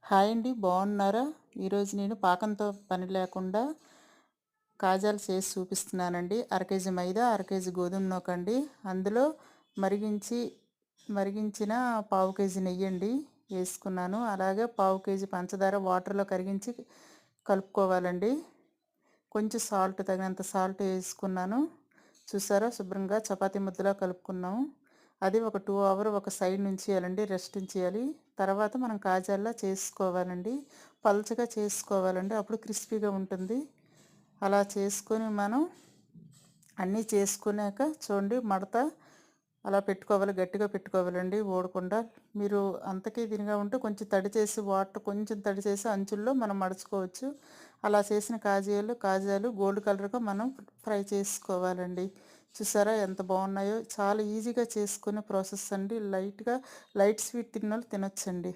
Hi అండి, బాగున్నారా? ఈరోజు నేను పాకంతో పని లేకుండా కాజాలు చేసి చూపిస్తున్నానండి. అర కేజీ మైదా, అర కేజీ గోధుమ నూకండి. అందులో మరిగించిన పావు కేజీ నెయ్యండి వేసుకున్నాను. అలాగే పావు కేజీ పంచదార వాటర్లో కరిగించి కలుపుకోవాలండి. కొంచెం సాల్ట్, తగినంత సాల్ట్ వేసుకున్నాను. చూసారా, శుభ్రంగా చపాతీ ముద్దలా కలుపుకున్నాము. అది ఒక 2 అవర్ ఒక సైడ్ ఉంచేయాలండి, రెస్ట్ ఉంచేయాలి. తర్వాత మనం కాజాల్లా చేసుకోవాలండి. పల్చగా చేసుకోవాలండి, అప్పుడు క్రిస్పీగా ఉంటుంది. అలా చేసుకొని మనం అన్నీ చేసుకున్నాక చూడండి, మడత అలా పెట్టుకోవాలి, గట్టిగా పెట్టుకోవాలండి ఓడకుండా. మీరు అంతకీ దీనిగా ఉంటే కొంచెం తడి చేసి, వాటర్ కొంచెం తడి చేసి అంచుల్లో మనం మడుచుకోవచ్చు. అలా చేసిన కాజాలు గోల్డ్ కలర్గా మనం ఫ్రై చేసుకోవాలండి. చూసారా ఎంత బాగున్నాయో? చాలా ఈజీగా చేసుకునే ప్రాసెస్ అండి. లైట్ స్వీట్ తిన్నోళ్ళు తినొచ్చండి.